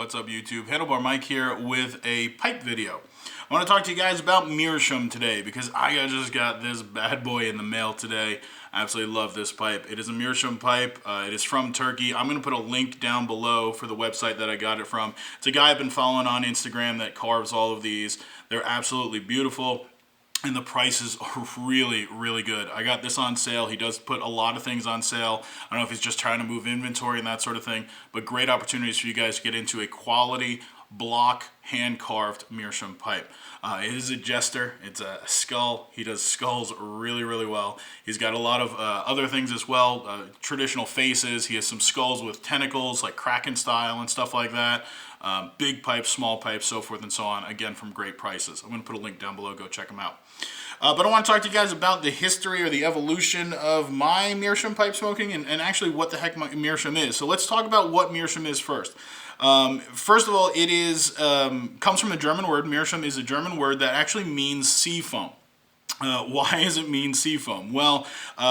What's up, YouTube? Handlebar Mike here with a pipe video. I want to talk to you guys about Meerschaum today because I just got this bad boy in the mail today. I absolutely love this pipe. It is a Meerschaum pipe. It is from Turkey. I'm going to put a link down below for the website that I got it from. It's a guy I've been following on Instagram that carves all of these. They're absolutely beautiful. And the prices are really, really good. I got this on sale. He does put a lot of things on sale. I don't know if he's just trying to move inventory and that sort of thing, but great opportunities for you guys to get into a quality block hand-carved Meerschaum pipe. It is a jester. It's a skull. He does skulls really, really well. He's got a lot of other things as well, traditional faces. He has some skulls with tentacles, like Kraken style and stuff like that. Big pipes, small pipes, so forth and so on. Again, from great prices. I'm going to put a link down below. Go check them out. But I want to talk to you guys about the history or the evolution of my Meerschaum pipe smoking and actually what the heck my Meerschaum is. So let's talk about what Meerschaum is first. First of all, it is comes from a German word. Meerschaum is a German word that actually means sea foam. Why does it mean sea foam? Well,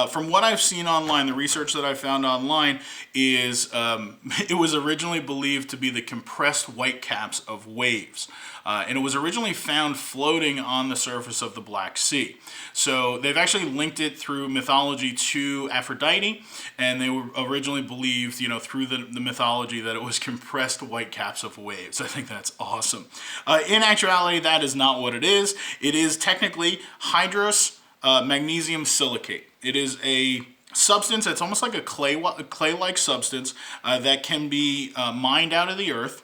from what I've seen online, the research that I found online is it was originally believed to be the compressed white caps of waves. And it was originally found floating on the surface of the Black Sea. So they've actually linked it through mythology to Aphrodite, and they were originally believed, through the mythology that it was compressed white caps of waves. I think that's awesome. In actuality, that is not what it is. It is technically hydrous magnesium silicate. It is a substance that's almost like a clay-like substance that can be mined out of the earth.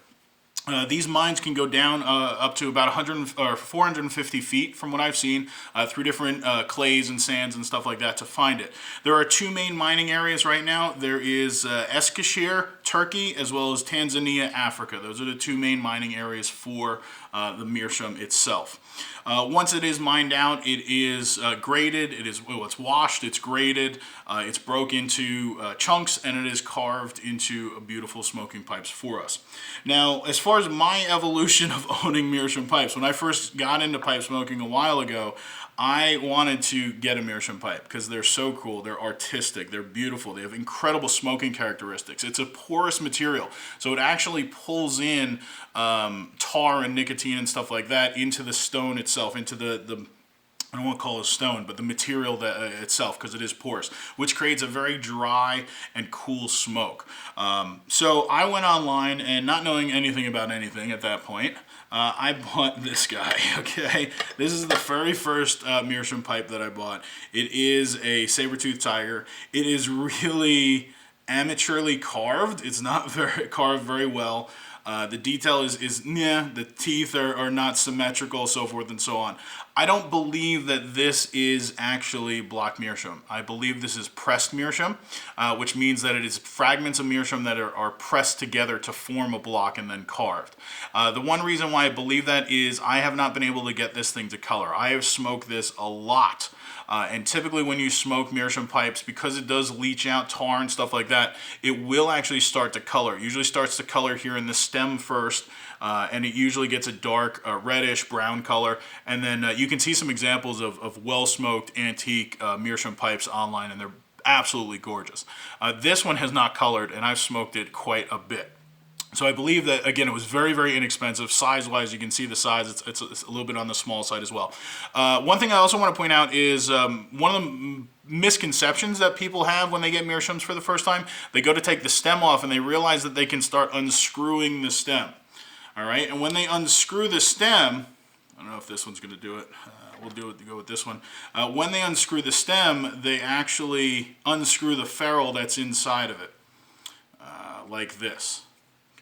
These mines can go down up to about 100 or 450 feet from what I've seen through different clays and sands and stuff like that to find it. There are two main mining areas right now. There is Eskişehir, Turkey, as well as Tanzania, Africa. Those are the two main mining areas for the Meerschaum itself. Once it is mined out, it is graded, it's washed, it's graded, it's broke into chunks, and it is carved into beautiful smoking pipes for us. Now, as far as my evolution of owning Meerschaum pipes, when I first got into pipe smoking a while ago, I wanted to get a Meerschaum pipe because they're so cool, they're artistic, they're beautiful, they have incredible smoking characteristics. It's a porous material, so it actually pulls in tar and nicotine and stuff like that into the stone itself, into the I don't want to call it a stone, but the material that itself, because it is porous, which creates a very dry and cool smoke. So I went online, and not knowing anything about anything at that point, I bought this guy, okay? This is the very first Meerschaum pipe that I bought. It is a saber-tooth tiger. It is really amateurly carved. It's not carved very well. The detail is the teeth are not symmetrical, so forth and so on. I don't believe that this is actually block Meerschaum. I believe this is pressed Meerschaum, which means that it is fragments of Meerschaum that are pressed together to form a block and then carved. The one reason why I believe that is I have not been able to get this thing to color. I have smoked this a lot. And typically when you smoke Meerschaum pipes, because it does leach out tar and stuff like that, it will actually start to color. It usually starts to color here in the stem first, and it usually gets a dark reddish brown color. And then you can see some examples of well-smoked antique Meerschaum pipes online, and they're absolutely gorgeous. This one has not colored, and I've smoked it quite a bit. So I believe that, again, it was very, very inexpensive. Size-wise, you can see the size. It's a little bit on the small side as well. One thing I also want to point out is one of the misconceptions that people have when they get Meerschaums for the first time. They go to take the stem off, and they realize that they can start unscrewing the stem. All right? And when they unscrew the stem, I don't know if this one's going to do it. We'll go with this one. When they unscrew the stem, they actually unscrew the ferrule that's inside of it, like this.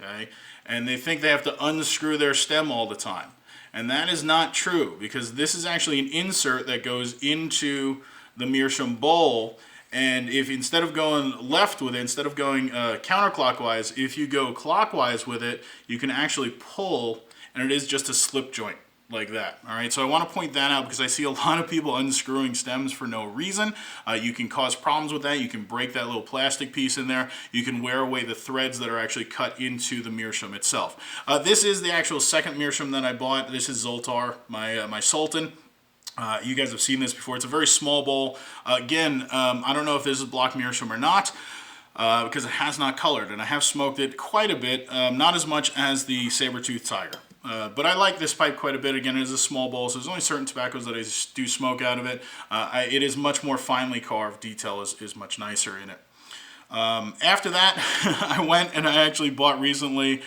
Okay, and they think they have to unscrew their stem all the time. And that is not true, because this is actually an insert that goes into the Meerschaum bowl. And if instead of going left with it, instead of going counterclockwise, if you go clockwise with it, you can actually pull, and it is just a slip joint like that. All right, so I want to point that out because I see a lot of people unscrewing stems for no reason. You can cause problems with that. You can break that little plastic piece in there. You can wear away the threads that are actually cut into the Meerschaum itself. This is the actual second Meerschaum that I bought. This is Zoltar, my Sultan. You guys have seen this before. It's a very small bowl. Again, I don't know if this is block Meerschaum or not. because it has not colored, and I have smoked it quite a bit, not as much as the saber-tooth tiger. But I like this pipe quite a bit. Again, it is a small bowl, so there's only certain tobaccos that I do smoke out of it. It is much more finely carved. Detail is much nicer in it. After that, I went and I actually bought recently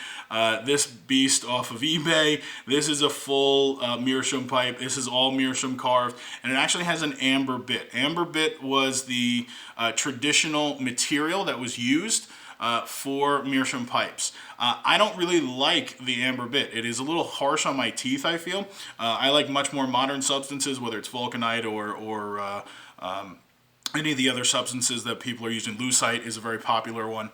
this beast off of eBay. This is a full Meerschaum pipe. This is all Meerschaum carved, and it actually has an amber bit. Amber bit was the traditional material that was used for Meerschaum pipes. I don't really like the amber bit. It is a little harsh on my teeth, I feel. I like much more modern substances, whether it's vulcanite or any of the other substances that people are using. Lucite is a very popular one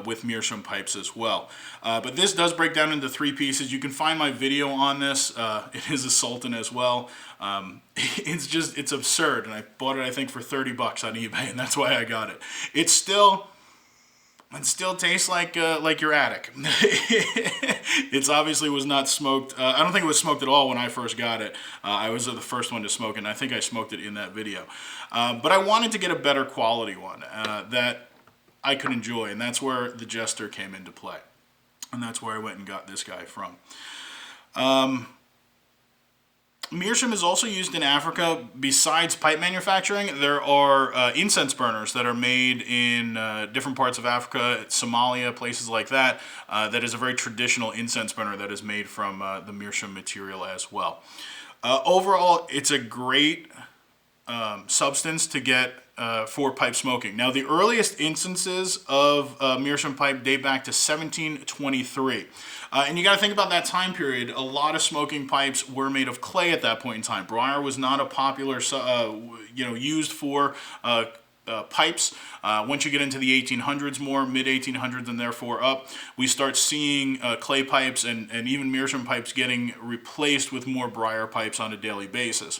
with Meerschaum pipes as well. But this does break down into 3 pieces. You can find my video on this. It is a Sultan as well. It's absurd, and I bought it, I think, for 30 bucks on eBay, and that's why I got it. It still tastes like your attic. It's obviously was not smoked. I don't think it was smoked at all when I first got it. I was the first one to smoke it, and I think I smoked it in that video. But I wanted to get a better quality one that I could enjoy, and that's where the Jester came into play. And that's where I went and got this guy from. Meerschaum is also used in Africa. Besides pipe manufacturing, there are incense burners that are made in different parts of Africa, Somalia, places like that. That is a very traditional incense burner that is made from the Meerschaum material as well. Overall, it's a great substance to get for pipe smoking. Now, the earliest instances of Meerschaum pipe date back to 1723. And you got to think about that time period. A lot of smoking pipes were made of clay at that point in time. Briar was not a popular, used for pipes. Once you get into the 1800s more, mid-1800s and therefore up, we start seeing clay pipes and even Meerschaum pipes getting replaced with more briar pipes on a daily basis.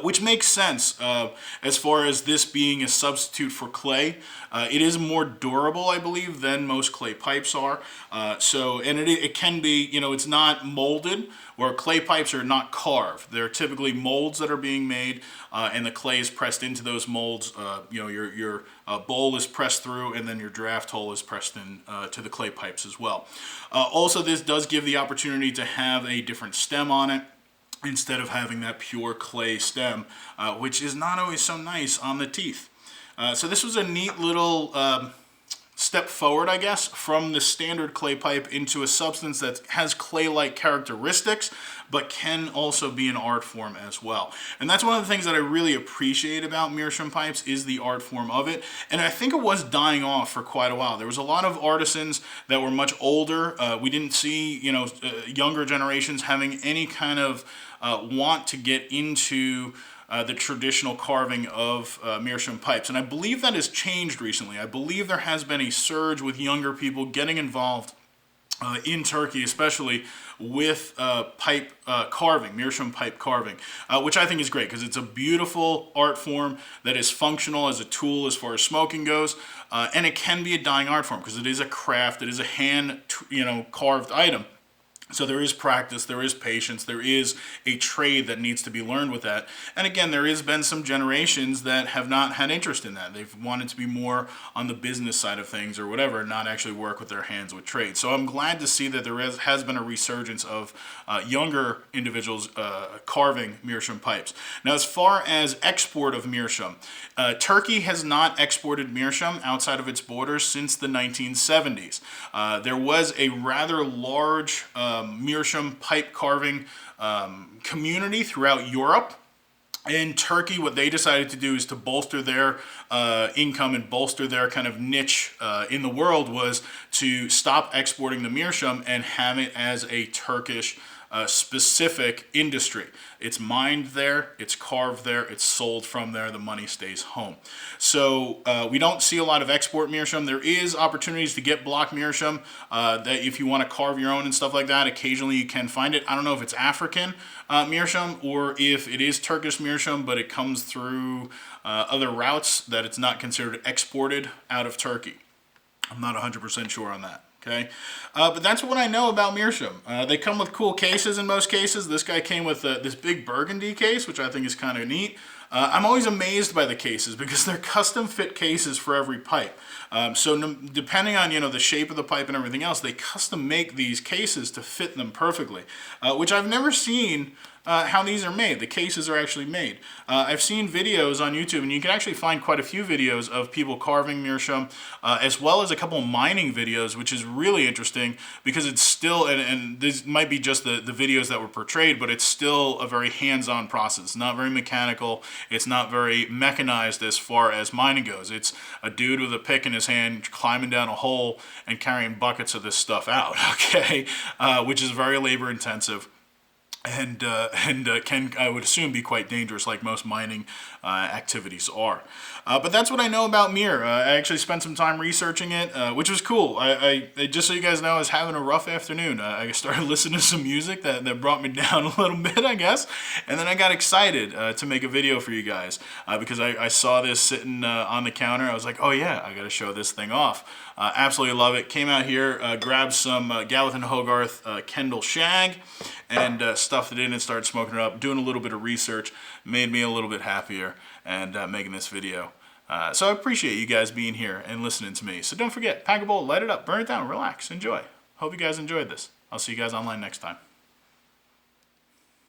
Which makes sense as far as this being a substitute for clay. It is more durable, I believe, than most clay pipes are. And it can be, it's not molded, where clay pipes are not carved. They're typically molds that are being made, and the clay is pressed into those molds. Your bowl is pressed through, and then your draft hole is pressed in to the clay pipes as well. Also, this does give the opportunity to have a different stem on it, instead of having that pure clay stem, which is not always so nice on the teeth. So this was a neat little step forward, I guess, from the standard clay pipe into a substance that has clay-like characteristics, but can also be an art form as well. And that's one of the things that I really appreciate about Meerschaum pipes is the art form of it. And I think it was dying off for quite a while. There was a lot of artisans that were much older. We didn't see, younger generations having any kind of want to get into the traditional carving of Meerschaum pipes. And I believe that has changed recently. I believe there has been a surge with younger people getting involved in Turkey, especially with pipe carving, Meerschaum pipe carving, which I think is great because it's a beautiful art form that is functional as a tool as far as smoking goes, and it can be a dying art form because it is a craft, it is a hand, carved item. So there is practice, there is patience, there is a trade that needs to be learned with that. And again, there has been some generations that have not had interest in that. They've wanted to be more on the business side of things or whatever, not actually work with their hands with trade. So I'm glad to see that there has been a resurgence of younger individuals carving Meerschaum pipes. Now, as far as export of Meerschaum, Turkey has not exported Meerschaum outside of its borders since the 1970s. There was a rather large Meerschaum pipe carving community throughout Europe. In Turkey, what they decided to do is to bolster their income and bolster their kind of niche in the world was to stop exporting the Meerschaum and have it as a Turkish specific industry. It's mined there, it's carved there, it's sold from there, the money stays home. So we don't see a lot of export Meerschaum. There is opportunities to get block Meerschaum that if you want to carve your own and stuff like that, occasionally you can find it. I don't know if it's African Meerschaum or if it is Turkish Meerschaum, but it comes through other routes that it's not considered exported out of Turkey. I'm not 100% sure on that. Okay, but that's what I know about Meerschaum. They come with cool cases in most cases. This guy came with this big burgundy case, which I think is kind of neat. I'm always amazed by the cases because they're custom fit cases for every pipe. Depending on the shape of the pipe and everything else, they custom make these cases to fit them perfectly, which I've never seen. How these are made. The cases are actually made. I've seen videos on YouTube, and you can actually find quite a few videos of people carving meerschaum, as well as a couple of mining videos, which is really interesting because it's still, and this might be just the videos that were portrayed, but it's still a very hands-on process. It's not very mechanical. It's not very mechanized as far as mining goes. It's a dude with a pick in his hand climbing down a hole and carrying buckets of this stuff out, okay? Which is very labor-intensive. And can, I would assume, be quite dangerous, like most mining activities are. But that's what I know about Meer. I actually spent some time researching it, which was cool. I just so you guys know, I was having a rough afternoon. I started listening to some music that brought me down a little bit, I guess. And then I got excited to make a video for you guys because I saw this sitting on the counter. I was like, oh yeah, I got to show this thing off. Absolutely love it. Came out here, grabbed some Gawith and Hogarth Kendall Shag, and stuffed it in and started smoking it up. Doing a little bit of research made me a little bit happier and making this video. So I appreciate you guys being here and listening to me. So don't forget, pack a bowl, light it up, burn it down, relax, enjoy. Hope you guys enjoyed this. I'll see you guys online next time.